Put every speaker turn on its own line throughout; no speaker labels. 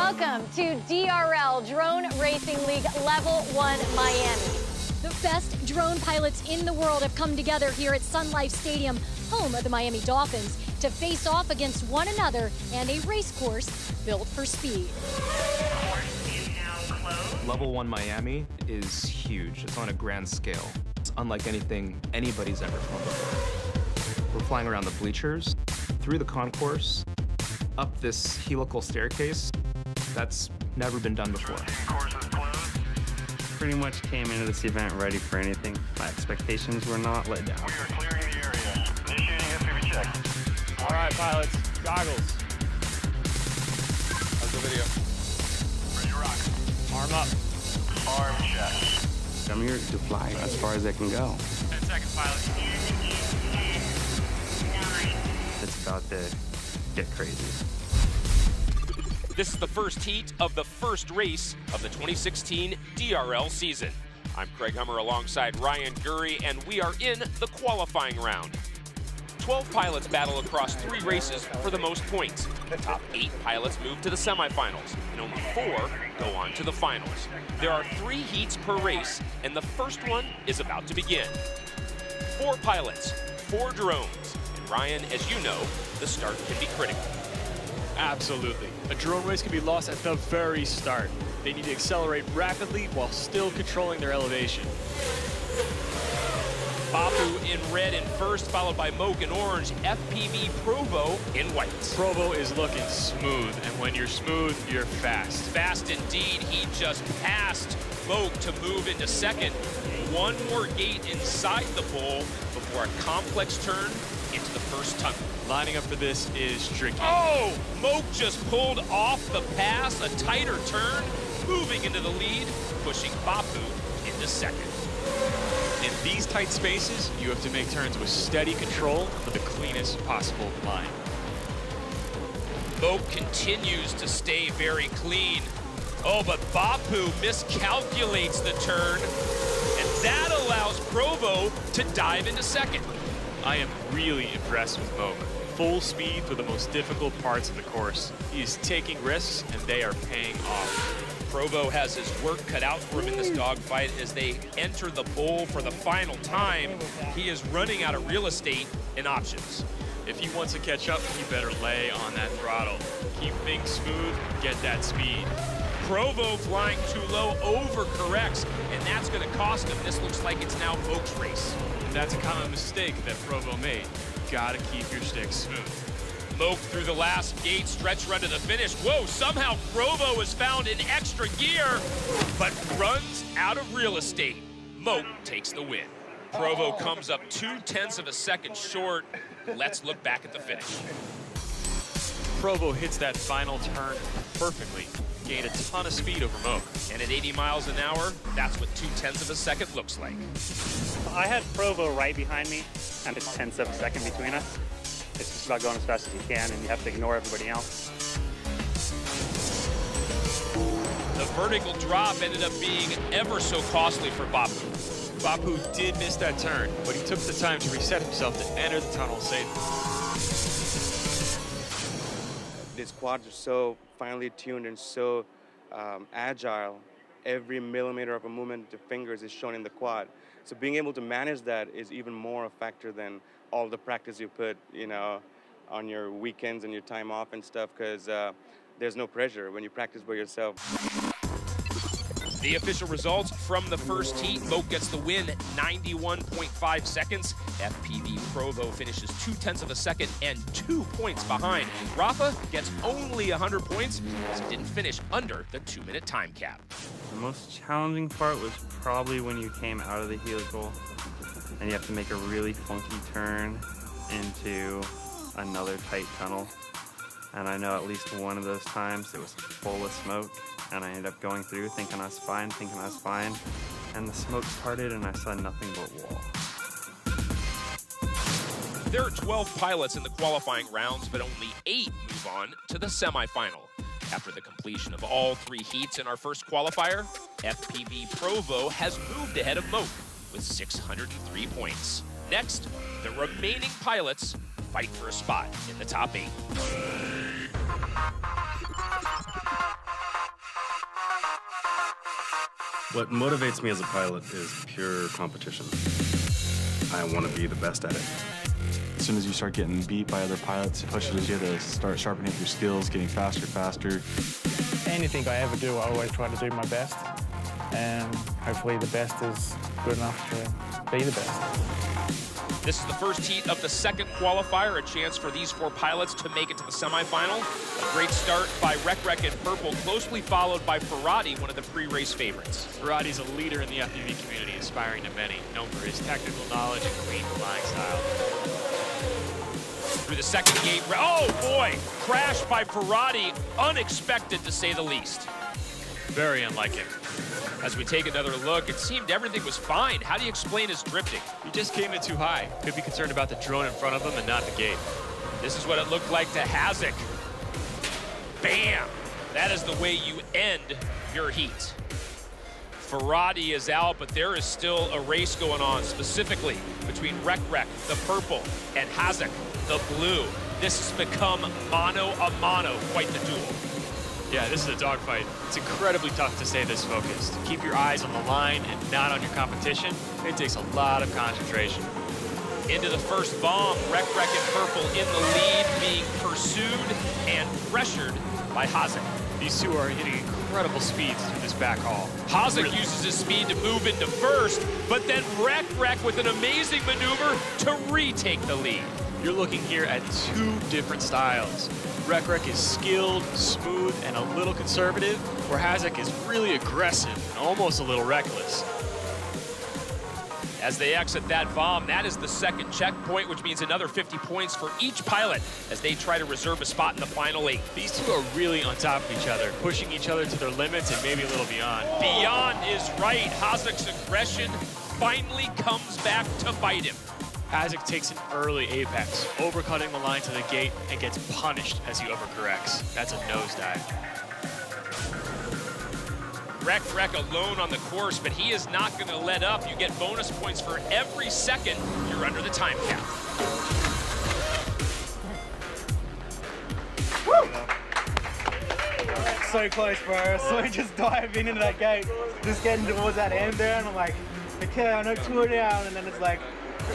Welcome to DRL, Drone Racing League Level 1 Miami. The best drone pilots in the world have come together here at Sun Life Stadium, home of the Miami Dolphins, to face off against one another and a race course built for speed.
Level 1 Miami is huge. It's on a grand scale. It's unlike anything anybody's ever flown before. We're flying around the bleachers, through the concourse, up this helical staircase. That's never been done before.
Pretty much came into this event ready for anything. My expectations were not let down.
We are clearing the area. Initiating SPV check.
All right, pilots, goggles.
How's the video? Ready to rock.
Arm up.
Arm check.
I'm here to fly as far as I can go.
10 seconds, pilot.
It's about to get crazy.
This is the first heat of the first race of the 2016 DRL season. I'm Craig Hummer alongside Ryan Gurry, and we are in the qualifying round. 12 pilots battle across 3 races for the most points. The top 8 pilots move to the semifinals, and only 4 go on to the finals. There are 3 heats per race, and the first one is about to begin. 4 pilots, 4 drones, and Ryan, as you know, the start can be critical.
Absolutely. A drone race can be lost at the very start. They need to accelerate rapidly while still controlling their elevation.
Bapu in red in first, followed by Moke in orange, FPV Provo in white.
Provo is looking smooth, and when you're smooth, you're fast.
Fast indeed, he just passed Moke to move into second. One more gate inside the bowl before a complex turn into the first tunnel.
Lining up for this is tricky.
Oh! Moke just pulled off the pass, a tighter turn, moving into the lead, pushing Bapu into second.
In these tight spaces, you have to make turns with steady control for the cleanest possible line.
Moke continues to stay very clean. Oh, but Bapu miscalculates the turn, and that allows Provo to dive into second.
I am really impressed with Moke. Full speed for the most difficult parts of the course. He is taking risks, and they are paying off.
Provo has his work cut out for him in this dogfight as they enter the bowl for the final time. He is running out of real estate and options.
If he wants to catch up, he better lay on that throttle. Keep things smooth, get that speed.
Provo flying too low, overcorrects, and that's going to cost him. This looks like it's now Moke's race.
And that's a common mistake that Provo made. Gotta keep your stick smooth.
Moke through the last gate, stretch run to the finish. Whoa, somehow Provo has found an extra gear, but runs out of real estate. Moke takes the win. Provo comes up 0.2 of a second short. Let's look back at the finish.
Provo hits that final turn perfectly. Gained a ton of speed over Moke.
And at 80 miles an hour, that's what 0.2 of a second looks like.
I had Provo right behind me, and it's 0.1 of a second between us. It's just about going as fast as you can, and you have to ignore everybody else.
The vertical drop ended up being ever so costly for Bapu.
Bapu did miss that turn, but he took the time to reset himself to enter the tunnel safely.
These quads are so finely tuned and so agile. Every millimeter of a movement of fingers is shown in the quad. So being able to manage that is even more a factor than all the practice you put, on your weekends and your time off and stuff, because there's no pressure when you practice by yourself.
The official results from the first heat: Moke gets the win, 91.5 seconds. FPV Provo finishes 0.2 of a second and 2 points behind. Rafa gets only 100 points as he didn't finish under the 2-minute time cap.
The most challenging part was probably when you came out of the helical and you have to make a really funky turn into another tight tunnel. And I know at least one of those times it was full of smoke, and I ended up going through thinking I was fine, and the smoke parted and I saw nothing but wall.
There are 12 pilots in the qualifying rounds, but only 8 move on to the semifinal. After the completion of all 3 heats in our first qualifier, FPV Provo has moved ahead of Moke with 603 points. Next, the remaining pilots fight for a spot in the top 8.
What motivates me as a pilot is pure competition. I want to be the best at it.
As soon as you start getting beat by other pilots, it pushes you to start sharpening up your skills, getting faster.
Anything I ever do, I always try to do my best. And hopefully the best is good enough to be the best.
This is the first heat of the second qualifier, a chance for these 4 pilots to make it to the semifinal. A great start by Rek in purple, closely followed by Ferrati, one of the pre-race favorites.
Ferrati's a leader in the FPV community, aspiring to many, known for his technical knowledge and clean flying style.
Through the second gate, oh boy, crash by Ferrati, unexpected to say the least.
Very unlike him.
As we take another look, it seemed everything was fine. How do you explain his drifting?
He just came in too high. Could be concerned about the drone in front of him and not the gate.
This is what it looked like to Hazek. Bam! That is the way you end your heat. Ferrati is out, but there is still a race going on, specifically between Rek, the purple, and Hazek, the blue. This has become mano a mano, quite the duel.
Yeah, this is a dogfight. It's incredibly tough to stay this focused. Keep your eyes on the line and not on your competition. It takes a lot of concentration.
Into the first bomb, Rek in purple in the lead, being pursued and pressured by Hazek.
These two are hitting incredible speeds through this back haul.
Hazek uses his speed to move into first, but then Rek with an amazing maneuver to retake the lead.
You're looking here at 2 different styles. Rek is skilled, smooth, and a little conservative, where Hazek is really aggressive and almost a little reckless.
As they exit that bomb, that is the second checkpoint, which means another 50 points for each pilot as they try to reserve a spot in the final 8.
These two are really on top of each other, pushing each other to their limits and maybe a little beyond.
Beyond is right. Hazek's aggression finally comes back to bite him.
Hazek takes an early apex, overcutting the line to the gate, and gets punished as he overcorrects. That's a nosedive.
Rek alone on the course, but he is not going to let up. You get bonus points for every second you're under the time cap.
So close, bro. So we just diving into that gate, just getting towards that end there, and I'm like, okay, I know 2 are down, and then it's like,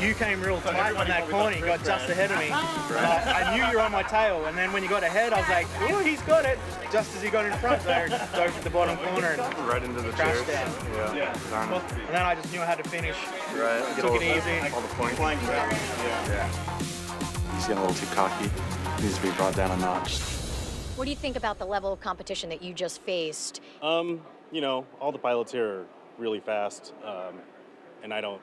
you came real tight on that corner, you got just ahead of me. I knew you were on my tail, and then when you got ahead, I was like, ooh, he's got it. Just as he got in front, so I just dove to the bottom corner and
Right into the
crashed
chairs.
down.
Yeah.
And then I just knew I had to finish.
Right.
Took it easy.
All the points. Yeah.
He's getting a little too cocky. Needs to be brought down a notch.
What do you think about the level of competition that you just faced?
You know, all the pilots here are really fast, and I don't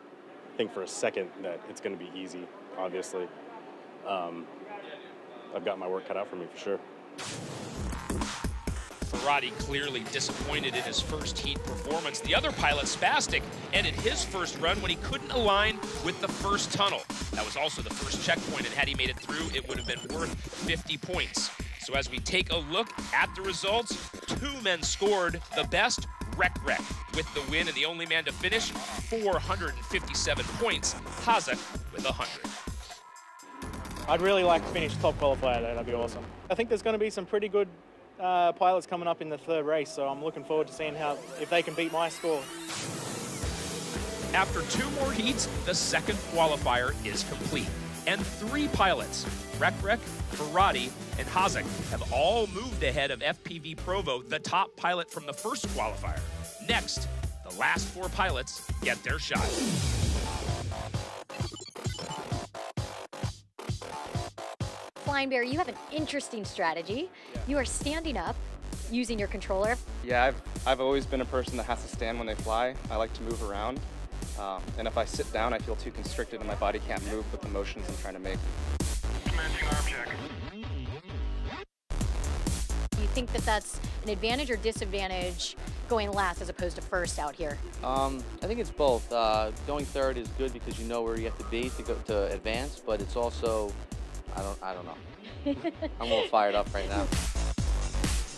think for a second that it's going to be easy, obviously. I've got my work cut out for me for sure.
Ferrati clearly disappointed in his first heat performance. The other pilot, Spastic, ended his first run when he couldn't align with the first tunnel. That was also the first checkpoint, and had he made it through, it would have been worth 50 points. So as we take a look at the results, 2 men scored. The best, Rek with the win, and the only man to finish, 457 points. Hazek with 100.
I'd really like to finish top qualifier though, that'd be awesome. I think there's going to be some pretty good pilots coming up in the 3rd race, so I'm looking forward to seeing if they can beat my score.
After 2 more heats, the second qualifier is complete. And 3 pilots, Rek, Ferrati, and Hazek, have all moved ahead of FPV Provo, the top pilot from the first qualifier. Next, the last 4 pilots get their shot.
Flying Bear, you have an interesting strategy. You are standing up, using your controller.
Yeah, I've always been a person that has to stand when they fly. I like to move around. And if I sit down, I feel too constricted and my body can't move with the motions I'm trying to make.
Commencing arm check.
Do you think that that's an advantage or disadvantage going last as opposed to first out here?
I think it's both. Going 3rd is good because you know where you have to be to advance, but it's also, I don't know. I'm a little fired up right now.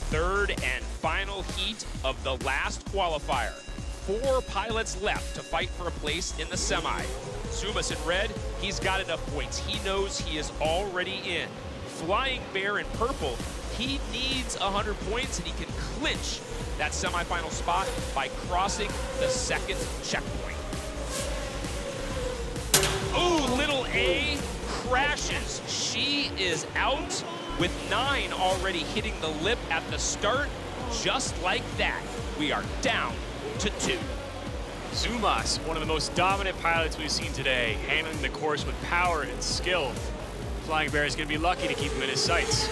3rd and final heat of the last qualifier. 4 pilots left to fight for a place in the semi. Zumas in red, he's got enough points. He knows he is already in. Flying Bear in purple, He needs 100 points, and he can clinch that semifinal spot by crossing the second checkpoint. Ooh, little A crashes. She is out with 9 already hitting the lip at the start. Just like that, we are down to 2.
Zumas, one of the most dominant pilots we've seen today, handling the course with power and skill. Flying Bear is going to be lucky to keep him in his sights.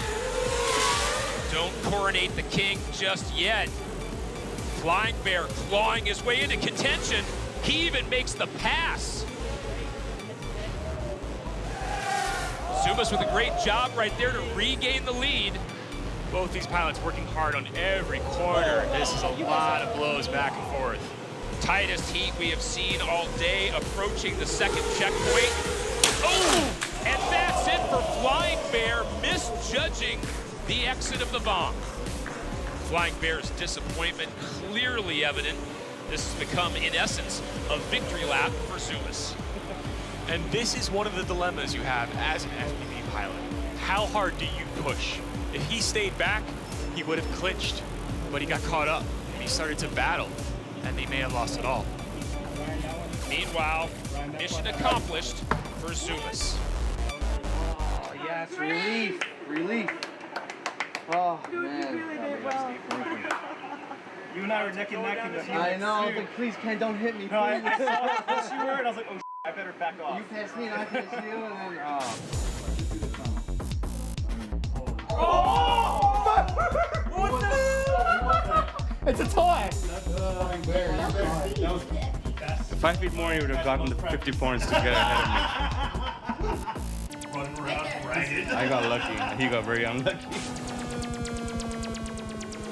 Don't coronate the king just yet. Flying Bear clawing his way into contention. He even makes the pass. Zumas with a great job right there to regain the lead.
Both these pilots working hard on every corner. This is a lot of blows back and forth.
Tightest heat we have seen all day, approaching the second checkpoint. Oh, and that's it for Flying Bear, misjudging the exit of the bomb. Flying Bear's disappointment clearly evident. This has become, in essence, a victory lap for Zumas.
And this is one of the dilemmas you have as an FPV pilot. How hard do you push? If he stayed back, he would have clinched, but he got caught up and he started to battle, and they may have lost it all.
Meanwhile, mission accomplished for Zumas.
Oh, yes, relief, relief. Oh, man.
You and I were neck and neck in the field.
I know, I was like, please, Ken, don't hit me.
No, I saw how close you were, and I was like, oh, I better back off.
You passed me, and I passed you, and then, oh.
What the? It's a tie.
5 feet more, he would have gotten the 50 points to get ahead of me. I got lucky. He got very unlucky.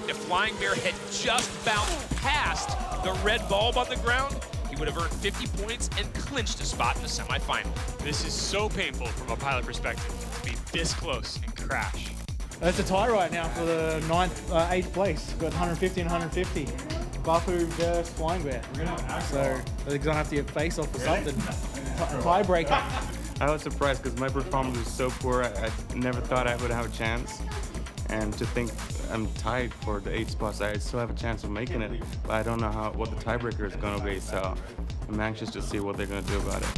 If Flying Bear had just bounced past the red bulb on the ground, he would have earned 50 points and clinched a spot in the semifinal.
This is so painful from a pilot perspective to be this close and crash.
It's a tie right now for the 8th place. We've got 150 and 150. Bapu versus Flying Bear. So they're gonna have to get face off or something. Tiebreaker.
I was surprised because my performance was so poor. I never thought I would have a chance. And to think I'm tied for the 8 spots, I still have a chance of making it. But I don't know what the tiebreaker is gonna be. So I'm anxious to see what they're gonna do about it.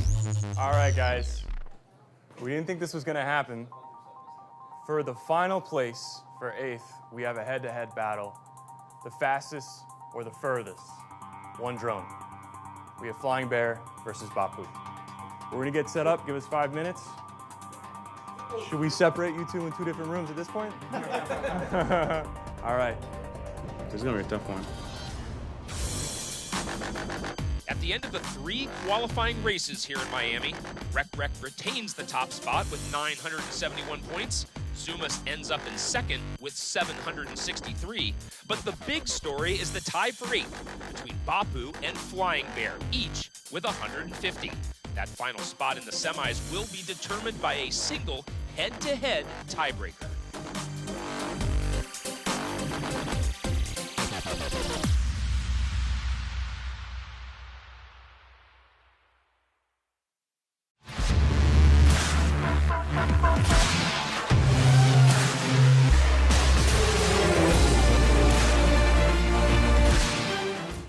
All right, guys. We didn't think this was gonna happen. For the final place for 8th, we have a head-to-head battle. The fastest or the furthest. One drone. We have Flying Bear versus Bapu. We're gonna get set up, give us 5 minutes. Should we separate you two in 2 different rooms at this point? All right.
This is gonna be a tough one.
At the end of the 3 qualifying races here in Miami, Rec retains the top spot with 971 points. Zumas ends up in 2nd with 763. But the big story is the tie for 8th between Bapu and Flying Bear, each with 150. That final spot in the semis will be determined by a single head-to-head tiebreaker.